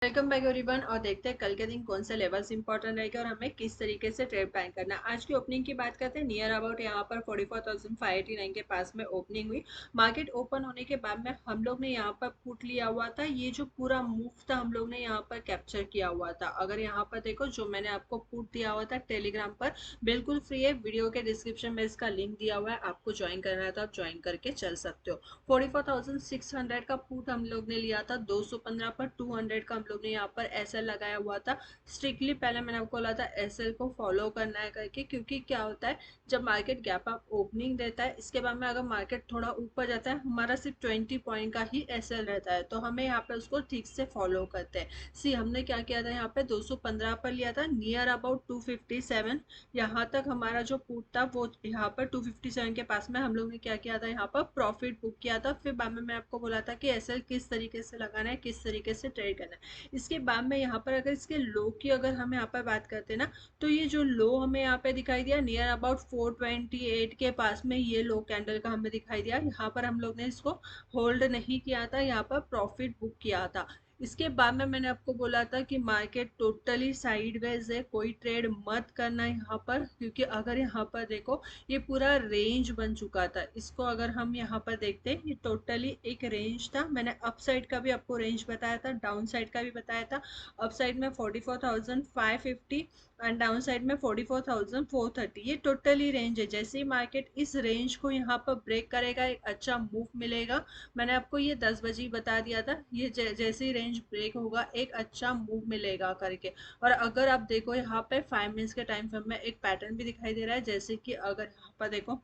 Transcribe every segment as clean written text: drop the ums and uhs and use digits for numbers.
Welcome back everyone. और देखते हैं कल के दिन कौन से लेवल्स इंपॉर्टेंट रहेंगे और हमें किस तरीके से ट्रेड प्लान करना है। आज की ओपनिंग की बात करते हैं। नियर अबाउट यहाँ पर 44,589 के पास में ओपनिंग हुई। मार्केट ओपन होने के बाद में हम लोग ने यहाँ पर पुट लिया हुआ था। ये जो पूरा मूव था हम लोग ने यहाँ पर कैप्चर किया हुआ था। अगर यहाँ पर देखो जो मैंने आपको पुट दिया हुआ था टेलीग्राम पर, बिल्कुल फ्री है। वीडियो के डिस्क्रिप्शन में इसका लिंक दिया हुआ है, आपको ज्वाइन करना है तो आप ज्वाइन करके चल सकते हो। 44,600 का पुट हम लोग ने लिया था 215 पर। 200 का हम लोग ने यहाँ पर एसएल लगाया हुआ था। स्ट्रिक्टली पहले मैंने आपको बोला था एसएल को फॉलो करना है करके, क्योंकि क्या होता है जब मार्केट गैप अप ओपनिंग देता है, इसके बाद में अगर मार्केट थोड़ा ऊपर जाता है, हमारा सिर्फ 20 पॉइंट का ही एसएल रहता है, तो हमें यहाँ पे उसको ठीक से फॉलो करते हैं। सी हमने क्या किया था, यहाँ पे 215 पर लिया था नियर अबाउट 257। यहाँ तक हमारा जो पुट था वो यहाँ पर 257 के पास में हम लोग ने क्या किया था, यहाँ पर प्रॉफिट बुक किया था। फिर बाद में मैं आपको बोला था कि एसएल किस तरीके से लगाना है, किस तरीके से ट्रेड करना है। इसके बाद में यहाँ पर अगर इसके लो की अगर हम यहाँ पर बात करते हैं ना, तो ये जो लो हमें यहाँ पे दिखाई दिया नियर अबाउट 428 के पास में, ये लो कैंडल का हमें दिखाई दिया। यहाँ पर हम लोग ने इसको होल्ड नहीं किया था, यहाँ पर प्रॉफिट बुक किया था। इसके बाद में मैंने आपको बोला था कि मार्केट टोटली साइडवेज है, कोई ट्रेड मत करना यहाँ पर, क्योंकि अगर यहाँ पर देखो ये पूरा रेंज बन चुका था। इसको अगर हम यहाँ पर देखते हैं, ये टोटली एक रेंज था। मैंने अप साइड का भी आपको रेंज बताया था, डाउन साइड का भी बताया था। अप साइड में 44,550 एंड डाउन साइड में 44,430, ये टोटली रेंज है। जैसे ही मार्केट इस रेंज को यहाँ पर ब्रेक करेगा, एक अच्छा मूव मिलेगा। मैंने आपको ये 10 बजे ही बता दिया था, ये जैसे ही रेंज ब्रेक होगा एक अच्छा मूव मिलेगा करके। और अगर आप देखो यहाँ पे 5 मिनट्स के टाइम फ्रेम में एक पैटर्न भी दिखाई दे रहा है। जैसे कि अगर यहाँ पर देखो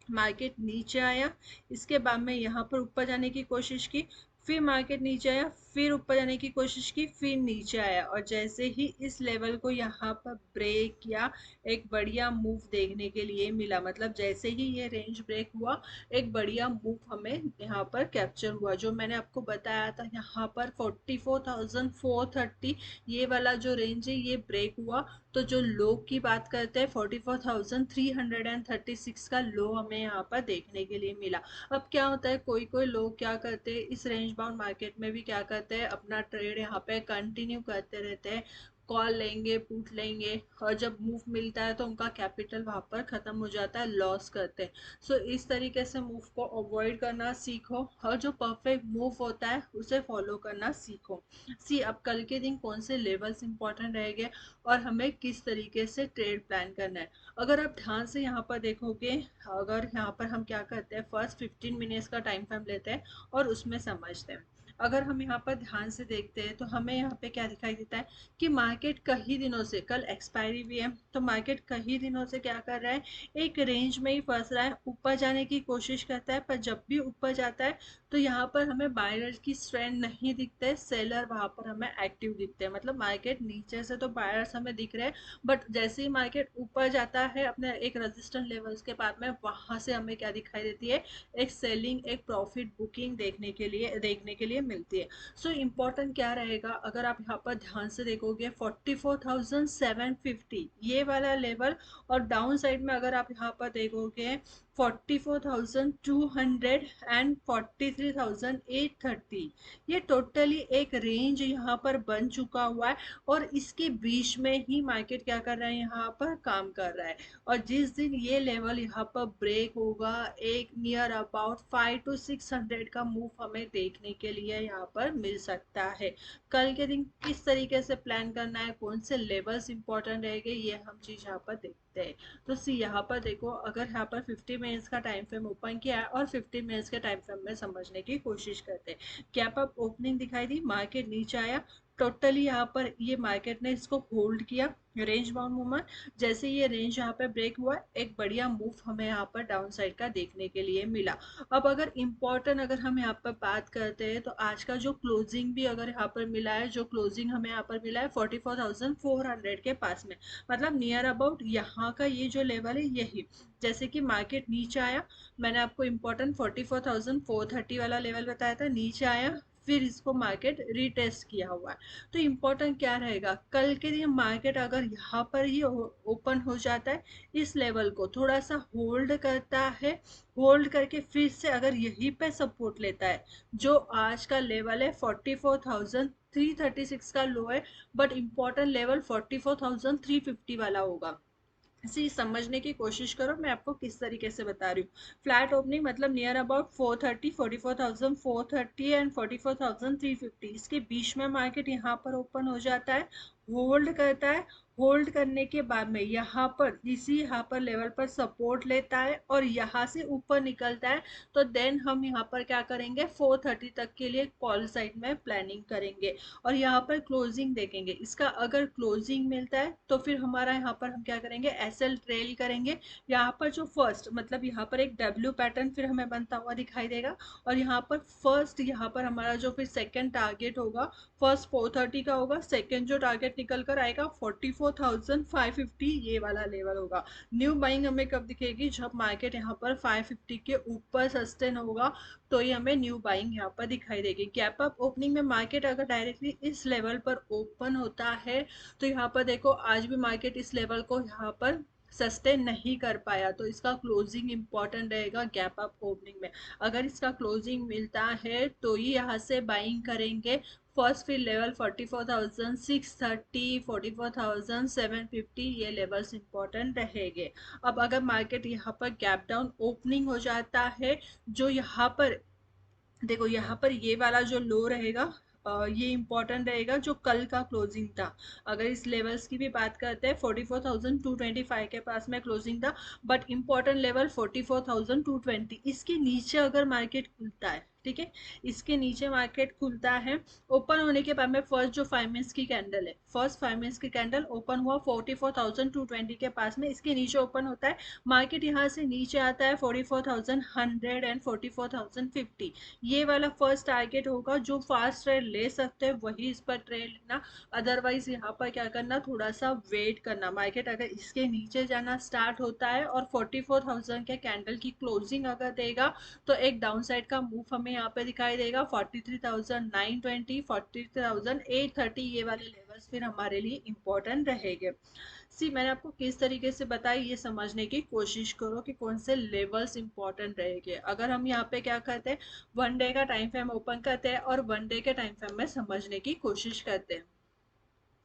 मार्केट नीचे आया, इसके बाद में यहाँ पर ऊपर जाने की कोशिश की, फिर मार्केट नीचे आया, फिर ऊपर जाने की कोशिश की, फिर नीचे आया, और जैसे ही इस लेवल को यहाँ पर ब्रेक किया, एक बढ़िया मूव देखने के लिए मिला। मतलब जैसे ही ये रेंज ब्रेक हुआ, एक बढ़िया मूव हमें यहाँ पर कैप्चर हुआ। जो मैंने आपको बताया था यहाँ पर 44,430, ये वाला जो रेंज है ये ब्रेक हुआ। तो जो लो की बात करते हैं, 44,336 का लो हमें यहाँ पर देखने के लिए मिला। अब क्या होता है, कोई कोई लोग क्या करते हैं, इस रेंज बाउंड मार्केट में भी क्या करते हैं, अपना ट्रेड यहाँ पे कंटिन्यू करते रहते हैं। कॉल लेंगे, पुट लेंगे, और जब मूव मिलता है तो उनका कैपिटल वहां पर खत्म हो जाता है, लॉस करते हैं। सो इस तरीके से मूव को अवॉइड करना सीखो, और जो परफेक्ट मूव होता है उसे फॉलो करना सीखो। सी अब कल के दिन कौन से लेवल्स इंपॉर्टेंट रहेंगे और हमें किस तरीके से ट्रेड प्लान करना है। अगर आप ध्यान से यहाँ पर देखोगे, अगर यहाँ पर हम क्या करते हैं, फर्स्ट 15 मिनट्स का टाइम फ्रेम लेते हैं और उसमें समझते हैं। अगर हम यहाँ पर ध्यान से देखते हैं तो हमें यहाँ पे क्या दिखाई देता है कि मार्केट कई दिनों से, कल एक्सपायरी भी है, तो मार्केट कई दिनों से क्या कर रहा है, एक रेंज में ही फंस रहा है। ऊपर जाने की कोशिश करता है, पर जब भी ऊपर जाता है तो यहाँ पर हमें बायर्स की स्ट्रेंथ नहीं दिखते, सेलर वहां पर हमें एक्टिव दिखते हैं। मतलब मार्केट नीचे से तो बायर्स हमें दिख रहे हैं, बट जैसे ही मार्केट ऊपर जाता है अपने एक रेजिस्टेंस लेवल्स के बाद में, वहां से हमें क्या दिखाई देती है, एक सेलिंग, एक प्रॉफिट बुकिंग देखने के लिए मिलती है। सो इम्पोर्टेंट क्या रहेगा, अगर आप यहाँ पर ध्यान से देखोगे 44,750 ये वाला लेवल, और डाउन साइड में अगर आप यहाँ पर देखोगे 44,200 एंड 43,830, ये टोटली एक रेंज यहाँ पर बन चुका हुआ है। और इसके बीच में ही मार्केट क्या कर रहा है, यहाँ पर काम कर रहा है। और जिस दिन ये लेवल यहाँ पर ब्रेक होगा, एक नियर अबाउट 500 to 600 का मूव हमें देखने के लिए यहाँ पर मिल सकता है। कल के दिन किस तरीके से प्लान करना है, कौन से लेवल्स इंपॉर्टेंट रहेंगे, ये हम चीज यहाँ पर देखते हैं। तो सी यहाँ पर देखो, अगर यहाँ पर 50 मिनट्स का टाइम फ्रेम ओपन किया है और 50 मिनट्स के टाइम फ्रेम में समझने की कोशिश करते हैं। गैप अप ओपनिंग दिखाई दी, मार्केट नीचे आया, टोटली यहाँ पर ये मार्केट ने इसको होल्ड किया, रेंज बाउंड मूवमेंट। जैसे ये रेंज यहाँ पे ब्रेक हुआ, एक बढ़िया मूव हमें यहाँ पर डाउन साइड का देखने के लिए मिला। अब अगर इम्पोर्टेंट अगर हम यहाँ पर बात करते हैं, तो आज का जो क्लोजिंग भी अगर यहाँ पर मिला है, जो क्लोजिंग हमें यहाँ पर मिला है 44,400 के पास में, मतलब नियर अबाउट यहाँ का ये जो लेवल है यही। जैसे कि मार्केट नीचे आया, मैंने आपको इम्पोर्टेंट 44,430 वाला लेवल बताया था, नीचे आया, फिर इसको मार्केट रीटेस्ट किया हुआ है। तो इम्पोर्टेंट क्या रहेगा, कल के दिन मार्केट अगर यहाँ पर ही ओपन हो जाता है, इस लेवल को थोड़ा सा होल्ड करता है, होल्ड करके फिर से अगर यहीं पे सपोर्ट लेता है, जो आज का लेवल है 44,336 का लो है, बट इम्पोर्टेंट लेवल 44,350 वाला होगा। इसी समझने की कोशिश करो मैं आपको किस तरीके से बता रही हूँ। फ्लैट ओपनिंग मतलब नियर अबाउट 430, 44,430 एंड 44,350, इसके बीच में मार्केट यहाँ पर ओपन हो जाता है, होल्ड करता है, होल्ड करने के बाद में यहाँ पर इसी यहाँ पर लेवल पर सपोर्ट लेता है और यहाँ से ऊपर निकलता है, तो देन हम यहाँ पर क्या करेंगे, 430 तक के लिए कॉल साइड में प्लानिंग करेंगे और यहाँ पर क्लोजिंग देखेंगे। इसका अगर क्लोजिंग मिलता है तो फिर हमारा यहाँ पर हम क्या करेंगे, एसएल ट्रेल करेंगे। यहाँ पर जो फर्स्ट मतलब यहाँ पर एक डब्ल्यू पैटर्न फिर हमें बनता हुआ दिखाई देगा और यहाँ पर फर्स्ट यहाँ पर हमारा जो फिर सेकंड टारगेट होगा, फर्स्ट 430 का होगा, सेकंड जो टारगेट निकल कर आएगा 44,550, ये वाला लेवल होगा। न्यू बाइंग हमें कब दिखेगी, जब मार्केट यहाँ पर 550 के ऊपर सस्टेन होगा, तो ये हमें न्यू बाइंग यहाँ पर दिखाई देगी। गैप अप ओपनिंग में मार्केट अगर डायरेक्टली इस लेवल पर ओपन होता है, तो यहाँ पर देखो आज भी मार्केट इस लेवल को यहाँ पर सस्टेन नहीं कर पाया, तो इसका क्लोजिंग इंपॉर्टेंट रहेगा गैप अप ओपनिंग में। अगर इसका क्लोजिंग मिलता है तो ही यहाँ से बाइंग करेंगे। फर्स्ट फिर लेवल 44,630, 44,750, ये लेवल्स इंपॉर्टेंट रहेंगे। अब अगर मार्केट यहाँ पर गैप डाउन ओपनिंग हो जाता है, जो यहाँ पर देखो यहाँ पर ये वाला जो लो रहेगा, ये इंपॉर्टेंट रहेगा जो कल का क्लोजिंग था। अगर इस लेवल्स की भी बात करते हैं, 44,225 के पास में क्लोजिंग था, बट इंपॉर्टेंट लेवल 44,220, इसके नीचे अगर मार्केट खुलता है, ठीक है, इसके नीचे मार्केट खुलता है, ओपन होने के बाद में फर्स्ट जो 5 मिनट्स की कैंडल है, फर्स्ट 5 मिनट्स की कैंडल ओपन हुआ 44,220 के पास में, इसके नीचे ओपन होता है, मार्केट यहाँ से नीचे आता है 44,100 एंड 44,050, ये वाला फर्स्ट टारगेट होगा। जो फास्ट ट्रेड ले सकते हैं वही इस पर ट्रेड लेना, अदरवाइज यहाँ पर क्या करना, थोड़ा सा वेट करना। मार्केट अगर इसके नीचे जाना स्टार्ट होता है और 44,000 के कैंडल की क्लोजिंग अगर देगा, तो एक डाउन साइड का मूव हमें यहाँ पे दिखाई देगा। 43,920, 43,830, ये वाले लेवल्स फिर हमारे लिए इंपॉर्टेंट रहेंगे। सी मैंने आपको किस तरीके से बताया, ये समझने की कोशिश करो कि कौन से लेवल्स इंपॉर्टेंट रहेंगे। अगर हम यहाँ पे क्या करते हैं, वन डे का टाइम फ्रेम ओपन करते हैं और वन डे के टाइम फ्रेम में समझने की कोशिश करते हैं।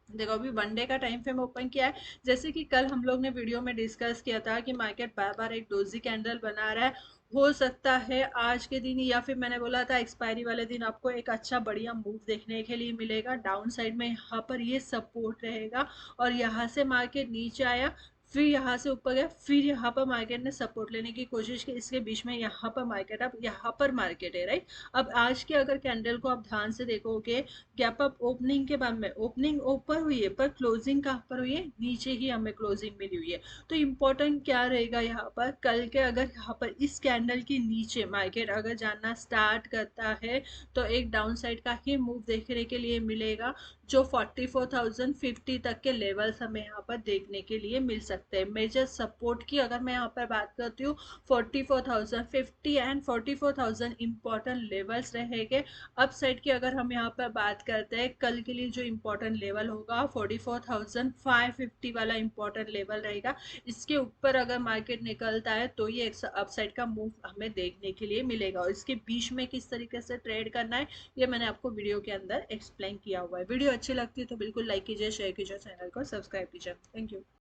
देखो अभी वन डे का टाइम फ्रेम ओपन किया है, जैसे कि कल हम लोग ने वीडियो में डिस्कस किया था कि मार्केट बार बार एक डोजी कैंडल बना रहा है, हो सकता है आज के दिन या फिर मैंने बोला था एक्सपायरी वाले दिन आपको एक अच्छा बढ़िया मूव देखने के लिए मिलेगा। डाउन साइड में यहाँ पर ये सपोर्ट रहेगा और यहाँ से मार्केट नीचे आया, फिर यहाँ से ऊपर गया, फिर यहाँ पर मार्केट ने सपोर्ट लेने की कोशिश की, इसके बीच में यहाँ पर मार्केट, अब यहाँ पर मार्केट है, राइट। अब आज के अगर कैंडल को आप ध्यान से देखोगे, गैप अप ओपनिंग के बाद में ओपनिंग ऊपर हुई है पर क्लोजिंग कहाँ पर हुई है, नीचे ही हमें क्लोजिंग मिली हुई है। तो इम्पोर्टेंट क्या रहेगा यहाँ पर, कल के अगर यहाँ पर इस कैंडल के नीचे मार्केट अगर जाना स्टार्ट करता है, तो एक डाउन साइड का ही मूव देखने के लिए मिलेगा, जो 44,050 तक के लेवल्स हमें यहाँ पर देखने के लिए मिल सकते हैं। मेजर सपोर्ट की अगर मैं यहाँ पर बात करती हूँ, 44,050 एंड 44,000 इंपॉर्टेंट लेवल्स रहेंगे। अप साइड की अगर हम यहाँ पर बात करते हैं, कल के लिए जो इम्पोर्टेंट लेवल होगा 44,550 वाला इम्पोर्टेंट लेवल रहेगा। इसके ऊपर अगर मार्केट निकलता है तो ये एक अप साइड का मूव हमें देखने के लिए मिलेगा और इसके बीच में किस तरीके से ट्रेड करना है, ये मैंने आपको वीडियो के अंदर एक्सप्लेन किया हुआ है। वीडियो अच्छी लगती है तो बिल्कुल लाइक कीजिए, शेयर कीजिए, चैनल को सब्सक्राइब कीजिए। Thank you.